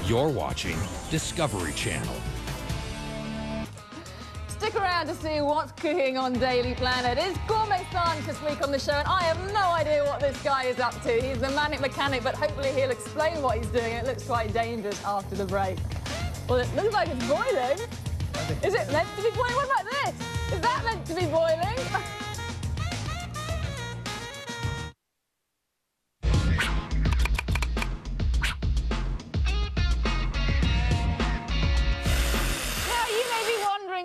You're watching Discovery Channel. Stick around to see what's cooking on Daily Planet. It's Gourmet Science this week on the show, and I have no idea what this guy is up to. He's a manic mechanic, but hopefully he'll explain what he's doing. It looks quite dangerous after the break. Well, it looks like it's boiling. Is it meant to be boiling? What about this? Is that meant to be boiling?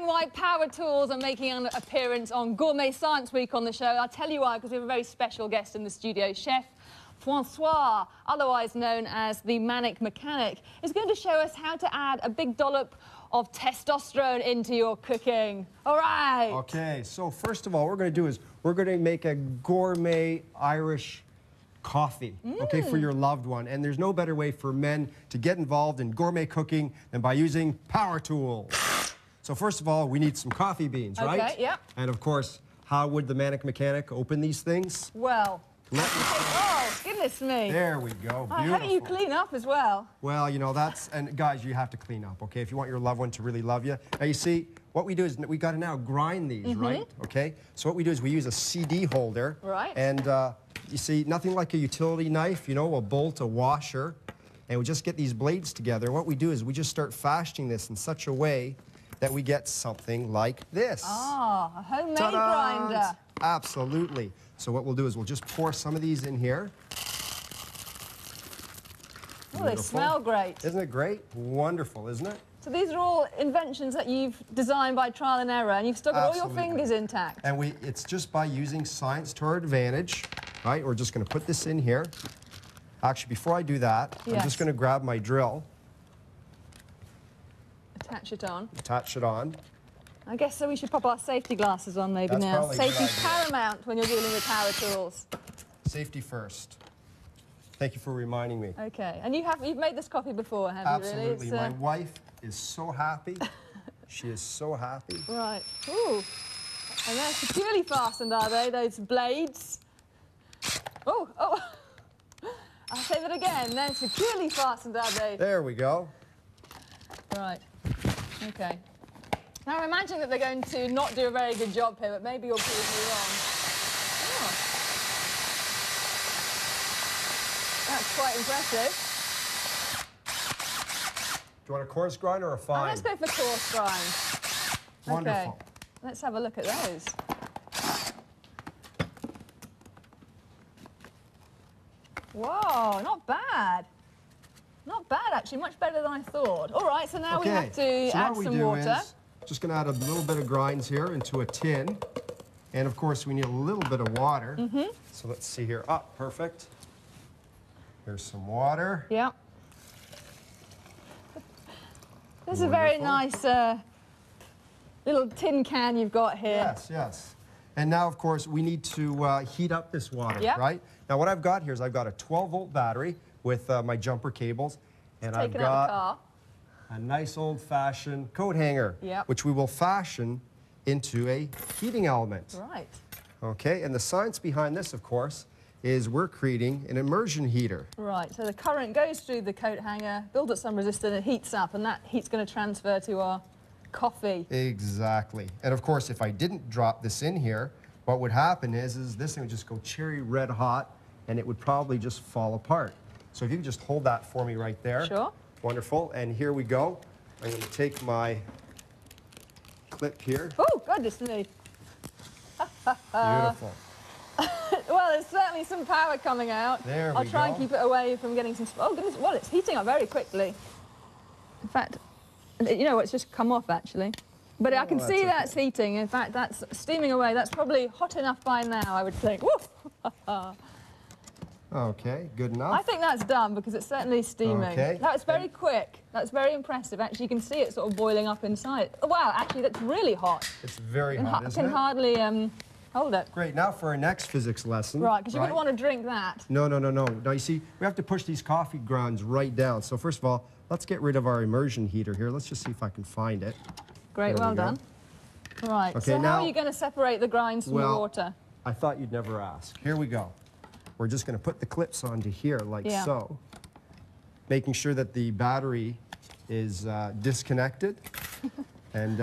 Why power tools are making an appearance on Gourmet Science Week on the show. I'll tell you why, because we have a very special guest in the studio. Chef Francois, otherwise known as the Manic Mechanic, is going to show us how to add a big dollop of testosterone into your cooking. All right. Okay, so first of all, what we're going to do is we're going to make a gourmet Irish coffee, okay, for your loved one. And there's no better way for men to get involved in gourmet cooking than by using power tools. So first of all, we need some coffee beans, right? Okay, yeah. And of course, how would the Manic Mechanic open these things? Well, oh, goodness me. There we go, beautiful. How do you clean up as well? Well, you know, and guys, you have to clean up, okay, if you want your loved one to really love you. Now, you see, what we do is we got to now grind these, right? Okay, so what we do is we use a CD holder. Right. And you see, nothing like a utility knife, you know, a bolt, a washer, and we just get these blades together. What we do is we just start fashioning this in such a way that we get something like this. Ah, a homemade grinder. Absolutely. So what we'll do is we'll just pour some of these in here. Oh, they smell great. Isn't it great? Wonderful, isn't it? So these are all inventions that you've designed by trial and error, and you've still got all your fingers intact. And it's just by using science to our advantage, right? We're just going to put this in here. Actually, before I do that, I'm just going to grab my drill. Attach it on. Attach it on. I guess so we should pop our safety glasses on maybe now. Safety's paramount when you're dealing with power tools. Safety first. Thank you for reminding me. Okay, and you've made this coffee before, have you really? Absolutely. My wife is so happy. She is so happy. Right. Ooh. And they're securely fastened, are they, those blades? Oh, oh. I'll say that again. They're securely fastened, are they? There we go. Right. Okay. Now, I'm imagining that they're going to not do a very good job here, but maybe you'll prove me wrong. Oh. That's quite impressive. Do you want a coarse grind or a fine? Oh, let's go for coarse grind. Wonderful. Okay. Let's have a look at those. Whoa, not bad. Not bad, actually. Much better than I thought. All right, so now we have to add some water. Just going to add a little bit of grinds here into a tin. And, of course, we need a little bit of water. So let's see here. Ah, perfect. Here's some water. Yeah. This is a very nice little tin can you've got here. Yes, yes. And now, of course, we need to heat up this water, right? Now, what I've got here is I've got a 12-volt battery with my jumper cables. And I've got a nice old-fashioned coat hanger, which we will fashion into a heating element. Right. Okay, and the science behind this, of course, is we're creating an immersion heater. Right, so the current goes through the coat hanger, builds up some resistance, and heats up, and that heat's going to transfer to our coffee. Exactly. And, of course, if I didn't drop this in here, what would happen is this thing would just go cherry red hot, and it would probably just fall apart. So if you can just hold that for me right there. Sure. Wonderful. And here we go. I'm going to take my clip here. Oh, goodness me. Beautiful. Well, there's certainly some power coming out. There we go. I'll try and keep it away from getting some... Oh, goodness. Well, it's heating up very quickly. In fact, you know, it's just come off, actually. But I can see that's heating. In fact, that's steaming away. That's probably hot enough by now, I would think. Woo! Okay, good enough. I think that's done because it's certainly steaming. Okay. That was very quick. That's very impressive. Actually, you can see it sort of boiling up inside. Oh, wow, actually, that's really hot. It's very hot, isn't it? I can hardly hold it. Great. Now for our next physics lesson. Right, because you wouldn't want to drink that. No, no, no, no. Now, you see, we have to push these coffee grounds right down. So first of all, let's get rid of our immersion heater here. Let's just see if I can find it. Great, well done. Right, okay, so how are you going to separate the grinds from the water? I thought you'd never ask. Here we go. We're just going to put the clips onto here like so. making sure that the battery is disconnected. And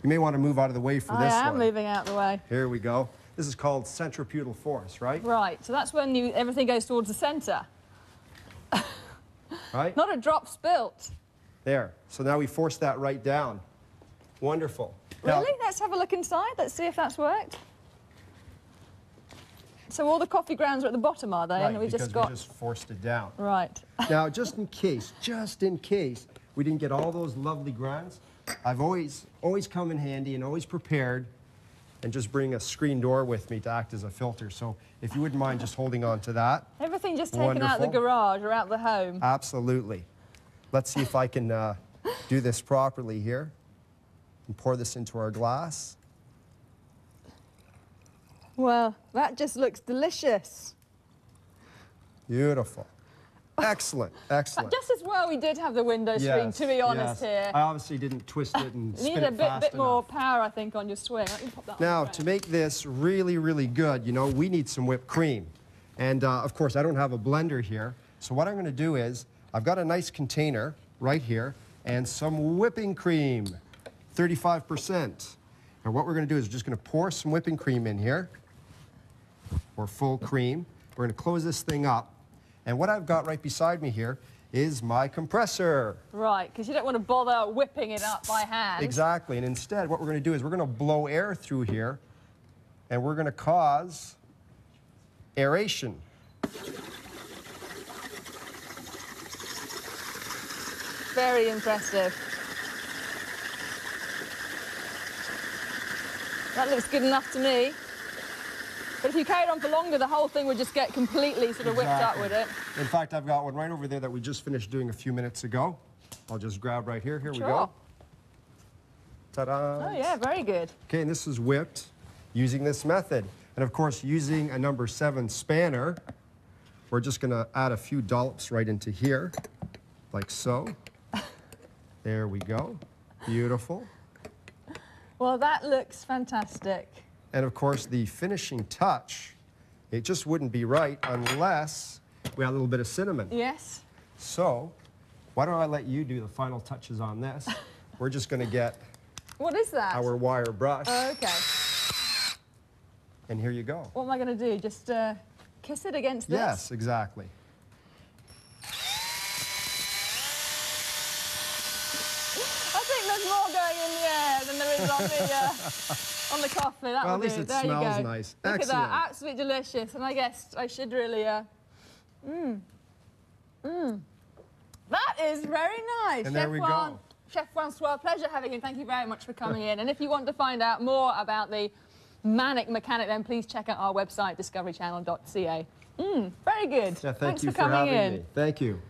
you may want to move out of the way for this one. I am moving out of the way. Here we go. This is called centripetal force, right? Right, so that's when everything goes towards the centre. Right? Not a drop spilt. There. So now we force that right down. Wonderful. Really? Now, Let's have a look inside. Let's see if that's worked. So all the coffee grounds are at the bottom, are they? right, And we because just we just forced it down. Right. Now, just in case we didn't get all those lovely grounds, I've always come in handy and always prepared and just bring a screen door with me to act as a filter. So if you wouldn't mind just holding on to that. Everything just taken out the garage or out the home. Absolutely. Let's see if I can do this properly here and pour this into our glass. Well, that just looks delicious. Beautiful. Excellent, excellent. Just as well we did have the window screen, to be honest, here. I obviously didn't twist it and spin it fast You need a bit more enough. power, I think, on your swing. Let me pop that Now, on the to make this really, really good, you know, we need some whipped cream. And, of course, I don't have a blender here. So what I'm going to do is, I've got a nice container right here and some whipping cream, 35%. And what we're going to do is we're just going to pour some whipping cream in here, or full cream. We're going to close this thing up. And what I've got right beside me here is my compressor. Right, because you don't want to bother whipping it up by hand. Exactly, and instead what we're going to do is we're going to blow air through here, and we're going to cause aeration. Very impressive. That looks good enough to me. But if you carried on for longer, the whole thing would just get completely sort of whipped up with it. In fact, I've got one right over there that we just finished doing a few minutes ago. I'll just grab right here. Here we go. Ta-da! Oh, yeah, very good. Okay, and this is whipped using this method. And, of course, using a number 7 spanner, we're just going to add a few dollops right into here, like so. There we go. Beautiful. Well, that looks fantastic. And of course, the finishing touch, it just wouldn't be right unless we had a little bit of cinnamon. Yes. So, why don't I let you do the final touches on this? We're just going to get What is that? our wire brush. Okay. And here you go. What am I going to do? Just kiss it against this? Yes, exactly. I think there's more going in the air than there is on the coffee. That Well, will at least do. it There smells you go. nice. Look Excellent. at that, absolutely delicious. And I guess I should really, That is very nice. And there we go. Chef Francois, pleasure having you. Thank you very much for coming in. And if you want to find out more about the Manic Mechanic, then please check out our website, discoverychannel.ca. Very good. Yeah, Thanks you for coming having in. me. Thank you.